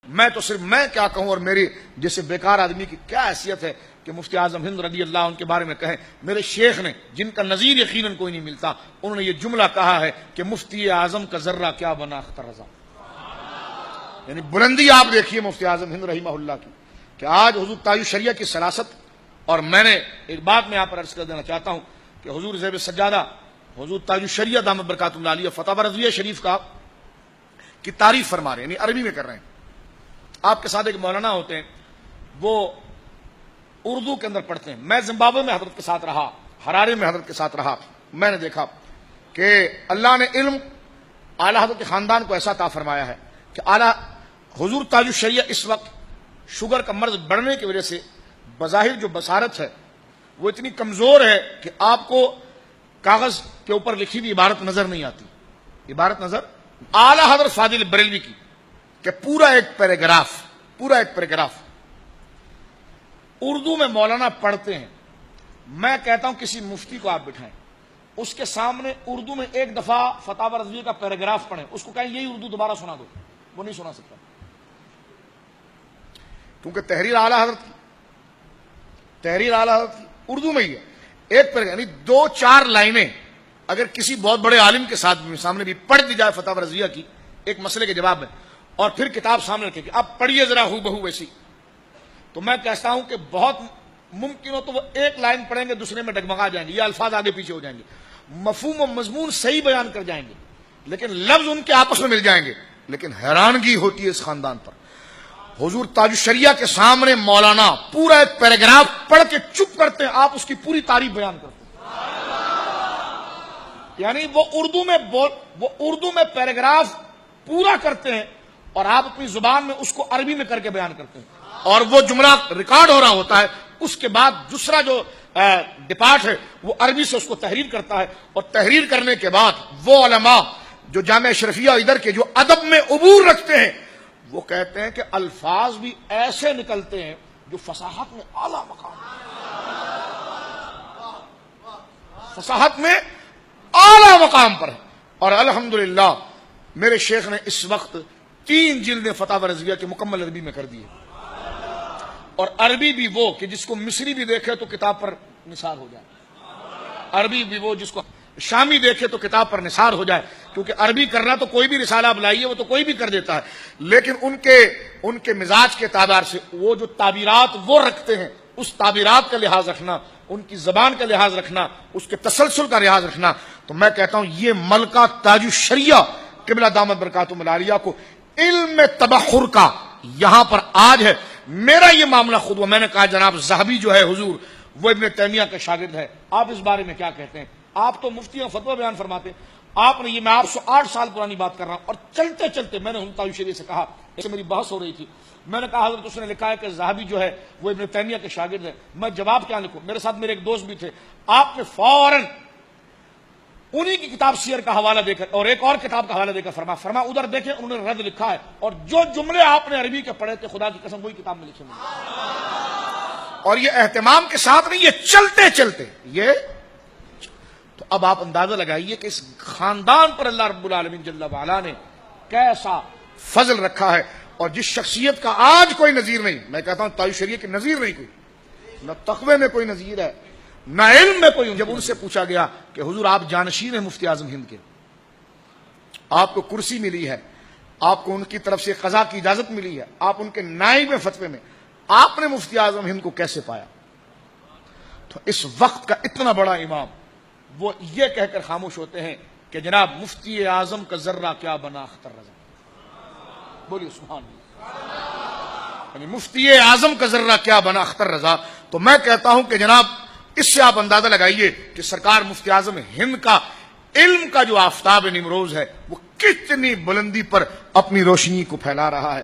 میں تو صرف میں کیا کہوں اور میری جیسے بیکار آدمی کی کیا حیثیت ہے کہ مفتی اعظم ہند رضی اللہ عنہ کے بارے میں کہیں. میرے شیخ نے جن کا نظیر یقیناً کوئی نہیں ملتا, انہوں نے یہ جملہ کہا ہے کہ مفتی اعظم کا ذرہ کیا بنا اختر رضا. یعنی بلندی آپ دیکھیے مفتی اعظم ہند رحمہ اللہ کی کہ آج حضور تاج الشریعہ کی سراست. اور میں نے ایک بات میں یہاں پر عرض کر دینا چاہتا ہوں کہ حضور زیب سجادہ حضور تاج الشریعہ دامت برکاتہ اللہ علیہ فتح رضویہ شریف کی تعریف فرما رہے ہیں, یعنی عربی میں کر رہے ہیں. آپ کے ساتھ ایک مولانا ہوتے ہیں, وہ اردو کے اندر پڑھتے ہیں. میں زمبابوے میں حضرت کے ساتھ رہا, ہرارے میں حضرت کے ساتھ رہا. میں نے دیکھا کہ اللہ نے علم اعلیٰ حضرت کے خاندان کو ایسا عطا فرمایا ہے کہ اعلیٰ حضور تاج الشریعہ اس وقت شوگر کا مرض بڑھنے کی وجہ سے بظاہر جو بصارت ہے وہ اتنی کمزور ہے کہ آپ کو کاغذ کے اوپر لکھی ہوئی عبارت نظر نہیں آتی. عبارت نظر اعلیٰ حضرت فاضل بریلوی کی کہ پورا ایک پیراگراف اردو میں مولانا پڑھتے ہیں. میں کہتا ہوں کسی مفتی کو آپ بٹھائیں, اس کے سامنے اردو میں ایک دفعہ فتح رضویہ کا پیراگراف پڑھیں, اس کو کہیں یہی اردو دوبارہ سنا دو, وہ نہیں سنا سکتا, کیونکہ تحریر اعلیٰ حضرت کی اردو میں ہی ہے. ایک یعنی 2-4 لائنیں اگر کسی بہت بڑے عالم کے ساتھ سامنے بھی پڑھ دی جائے فتح رضویہ کی ایک مسئلے کے جواب میں, اور پھر کتاب سامنے رکھے کہ اب پڑھیے ذرا ہو بہو ویسی, تو میں کہتا ہوں کہ بہت ممکن ہو تو وہ ایک لائن پڑھیں گے دوسرے میں ڈگمگا جائیں گے, یہ الفاظ آگے پیچھے ہو جائیں گے, مفہوم و مضمون صحیح بیان کر جائیں گے لیکن لفظ ان کے آپس میں مل جائیں گے. لیکن حیرانگی ہوتی ہے اس خاندان پر, حضور تاج الشریعہ کے سامنے مولانا پورا ایک پیراگراف پڑھ کے چپ کرتے ہیں, آپ اس کی پوری تعریف بیان کرتے ہیں. یعنی وہ اردو میں پیراگراف پورا کرتے ہیں اور آپ اپنی زبان میں اس کو عربی میں کر کے بیان کرتے ہیں, اور وہ جملہ ریکارڈ ہو رہا ہوتا ہے. اس کے بعد دوسرا جو ڈپارٹ ہے وہ عربی سے اس کو تحریر کرتا ہے, اور تحریر کرنے کے بعد وہ علماء جو جامعہ اشرفیہ ادھر کے جو ادب میں عبور رکھتے ہیں وہ کہتے ہیں کہ الفاظ بھی ایسے نکلتے ہیں جو فصاحت میں اعلیٰ مقام, فصاحت میں اعلیٰ مقام پر ہے. اور الحمدللہ میرے شیخ نے اس وقت 3 جلدیں فتح رضویہ کے مکمل عربی میں کر دی ہے, اور عربی بھی وہ کہ جس کو مصری بھی دیکھے تو کتاب پر نثار ہو جائے, عربی بھی وہ جس کو شامی دیکھے تو کتاب پر نثار ہو جائے, کیونکہ عربی کرنا تو کوئی بھی رسالہ آپ لائیے وہ تو کوئی بھی کر دیتا ہے, لیکن ان کے مزاج کے اعتبار سے وہ جو تعبیرات وہ رکھتے ہیں اس تعبیرات کا لحاظ رکھنا, ان کی زبان کا لحاظ رکھنا, اس کے تسلسل کا لحاظ رکھنا. تو میں کہتا ہوں یہ ملکہ تاج الشریعہ قبلہ دامت برکاتہ العالیہ کو علم تبحر کا یہاں پر آج ہے. میرا یہ معاملہ خود ہوا, میں نے کہا جناب ذہبی جو ہے حضور وہ ابن تیمیہ کا شاگرد ہے, آپ اس بارے میں کیا کہتے ہیں؟ آپ تو مفتی اور فتویٰ بیان فرماتے ہیں, آپ نے یہ میں آپ سے 8 سال پرانی بات کر رہا ہوں, اور چلتے چلتے میں نے تاج الشریعہ سے کہا, ایسے میری بحث ہو رہی تھی, میں نے کہا حضرت اس نے لکھا ہے کہ ذہبی جو ہے وہ ابن تیمیہ کے شاگرد ہے, میں جواب کیا لکھوں؟ میرے ساتھ میرے ایک دوست بھی تھے, آپ نے فوراً انہی کی کتاب سیر کا حوالہ دے کر اور ایک اور کتاب کا حوالہ دے کر فرما ادھر دیکھیں انہوں نے رد لکھا ہے, اور جو جملے آپ نے عربی کے پڑھے تھے خدا کی قسم وہی کتاب میں لکھے ہوئے, اور یہ اہتمام کے ساتھ نہیں, یہ چلتے چلتے یہ. تو اب آپ اندازہ لگائیے کہ اس خاندان پر اللہ رب العالمین جل وعلا نے کیسا فضل رکھا ہے, اور جس شخصیت کا آج کوئی نظیر نہیں, میں کہتا ہوں تاج الشریعہ کی نظیر نہیں کوئی, نہ تقوی میں کوئی نظیر ہے نہ علم میں کوئی. جب ان سے پوچھا گیا کہ حضور آپ جانشین ہیں مفتی اعظم ہند کے, آپ کو کرسی ملی ہے, آپ کو ان کی طرف سے قضا کی اجازت ملی ہے, آپ ان کے نائب میں فتوے میں, آپ نے مفتی اعظم ہند کو کیسے پایا؟ تو اس وقت کا اتنا بڑا امام وہ یہ کہہ کر خاموش ہوتے ہیں کہ جناب مفتی اعظم کا ذرہ کیا بنا اختر رضا. بولیے سبحان اللہ. یعنی مفتی اعظم کا ذرہ کیا بنا اختر رضا. تو میں کہتا ہوں کہ جناب اس سے آپ اندازہ لگائیے کہ سرکار مفتی اعظم ہند کا علم کا جو آفتاب نمروز ہے وہ کتنی بلندی پر اپنی روشنی کو پھیلا رہا ہے.